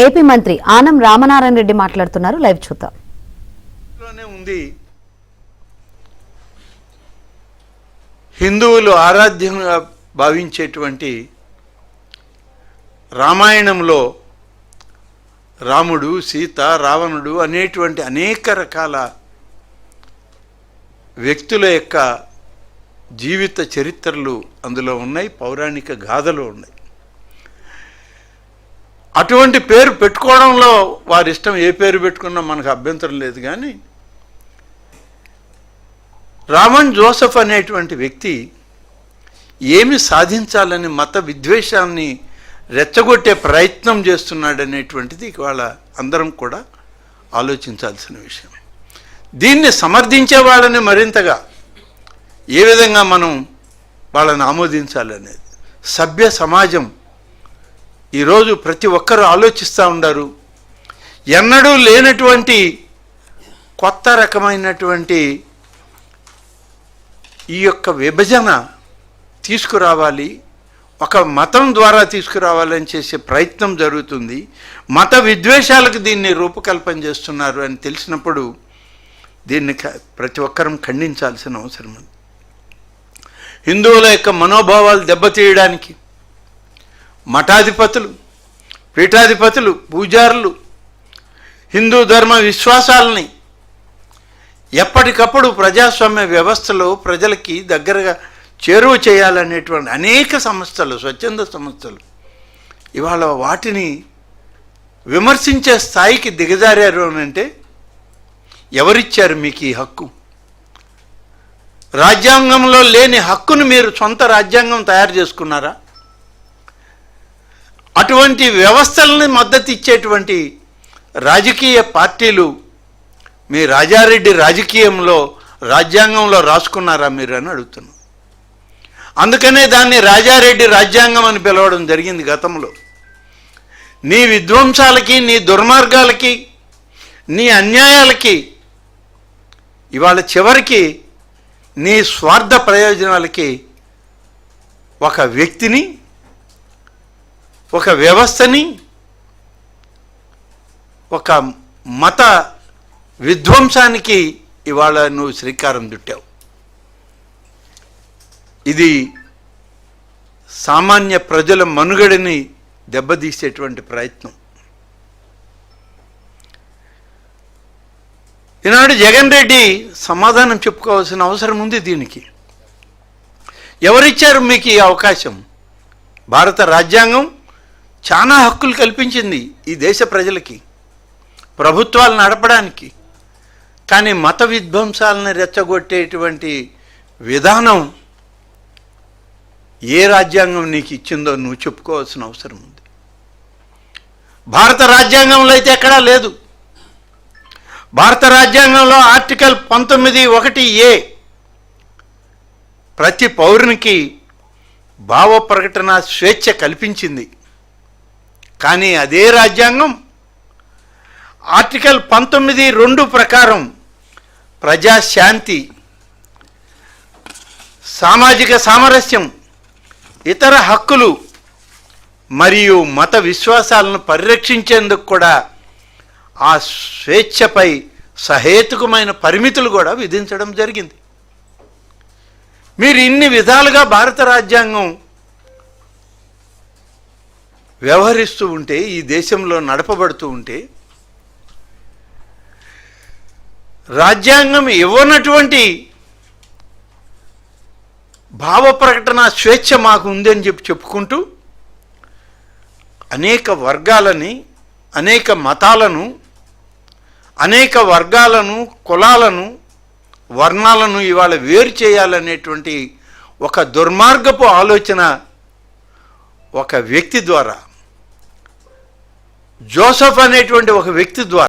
AP మంత్రి ఆనం రామనారాయణ రెడ్డి మాట్లాడుతున్నారు. Live చూద్దాం. ఉంది హిందువులు ఆరాధ్యంగా భావించేటువంటి రామాయణంలో రాముడు, సీత, రావణుడు అనేటువంటి అనేక రకాల వ్యక్తుల యొక్క జీవిత చరిత్రలు అందులో ఉన్నాయి, పౌరాణిక గాథలు ఉన్నాయి. అటువంటి పేరు పెట్టుకోవడంలో వారి ఇష్టం, ఏ పేరు పెట్టుకున్నా మనకు అభ్యంతరం లేదు. కానీ రామన్ జోసెఫ్ అనేటువంటి వ్యక్తి ఏమి సాధించాలని మత విద్వేషాన్ని రెచ్చగొట్టే ప్రయత్నం చేస్తున్నాడనేటువంటిది ఇవాళ అందరం కూడా ఆలోచించాల్సిన విషయం. దీన్ని సమర్థించే వాళ్ళని మరింతగా ఏ విధంగా మనం వాళ్ళని ఆమోదించాలనేది సభ్య సమాజం ఈరోజు ప్రతి ఒక్కరూ ఆలోచిస్తూ ఉండారు. ఎన్నడూ లేనటువంటి కొత్త రకమైనటువంటి ఈ యొక్క విభజన తీసుకురావాలి, ఒక మతం ద్వారా తీసుకురావాలని చేసే ప్రయత్నం జరుగుతుంది. మత విద్వేషాలకు దీన్ని రూపకల్పన చేస్తున్నారు అని తెలిసినప్పుడు దీన్ని ప్రతి ఒక్కరం ఖండించాల్సిన అవసరం ఉంది. హిందువుల యొక్క మనోభావాలు దెబ్బతీయడానికి మఠాధిపతులు, పీఠాధిపతులు, పూజారులు హిందూ ధర్మ విశ్వాసాలని ఎప్పటికప్పుడు ప్రజాస్వామ్య వ్యవస్థలో ప్రజలకి దగ్గరగా చేరువ చేయాలనేటువంటి అనేక సంస్థలు, స్వచ్ఛంద సంస్థలు ఇవాళ వాటిని విమర్శించే స్థాయికి దిగజారారు అని అంటే ఎవరిచ్చారు మీకు ఈ హక్కు? రాజ్యాంగంలో లేని హక్కును మీరు సొంత రాజ్యాంగం తయారు చేసుకున్నారా? అటువంటి వ్యవస్థలని మద్దతు ఇచ్చేటువంటి రాజకీయ పార్టీలు మీ రాజారెడ్డి రాజకీయంలో రాజ్యాంగంలో రాసుకున్నారా మీరు అని అడుగుతున్నాం. అందుకనే దాన్ని రాజారెడ్డి రాజ్యాంగం అని పిలవడం జరిగింది గతంలో. నీ విధ్వంసాలకి, నీ దుర్మార్గాలకి, నీ అన్యాయాలకి, ఇవాళ చివరికి నీ స్వార్థ ప్రయోజనాలకి ఒక వ్యక్తిని, ఒక వ్యవస్థని, ఒక మత విధ్వంసానికి ఇవాళ నువ్వు శ్రీకారం చుట్టావు. ఇది సామాన్య ప్రజల మనుగడని దెబ్బతీసేటువంటి ప్రయత్నం. ఈనాడు జగన్ రెడ్డి సమాధానం చెప్పుకోవాల్సిన అవసరం ఉంది దీనికి. ఎవరిచ్చారు మీకు ఈ అవకాశం? భారత రాజ్యాంగం చాలా హక్కులు కల్పించింది ఈ దేశ ప్రజలకి, ప్రభుత్వాలు నడపడానికి. కానీ మత విధ్వంసాలను రెచ్చగొట్టేటువంటి విధానం ఏ రాజ్యాంగం నీకు ఇచ్చిందో నువ్వు చెప్పుకోవాల్సిన అవసరం ఉంది. భారత రాజ్యాంగంలో అయితే ఎక్కడా లేదు. భారత రాజ్యాంగంలో ఆర్టికల్ 19(1)(a) ప్రతి పౌరునికి భావ ప్రకటన స్వేచ్ఛ కల్పించింది. కానీ అదే రాజ్యాంగం ఆర్టికల్ 19(2) ప్రకారం ప్రజాశాంతి, సామాజిక సామరస్యం, ఇతర హక్కులు మరియు మత విశ్వాసాలను పరిరక్షించేందుకు కూడా ఆ స్వేచ్ఛపై సహేతుకమైన పరిమితులు కూడా విధించడం జరిగింది. మీరు ఇన్ని విధాలుగా భారత రాజ్యాంగం వ్యవహరిస్తూ ఉంటే, ఈ దేశంలో నడపబడుతూ ఉంటే, రాజ్యాంగం ఇవ్వనటువంటి భావ ప్రకటన స్వేచ్ఛ మాకు ఉందని చెప్పుకుంటూ అనేక వర్గాలని, అనేక మతాలను, అనేక వర్గాలను, కులాలను, వర్ణాలను ఇవాళ వేరు చేయాలనేటువంటి ఒక దుర్మార్గపు ఆలోచన ఒక వ్యక్తి ద్వారా, జోసెఫ్ అనేటువంటి ఒక వ్యక్తి ద్వారా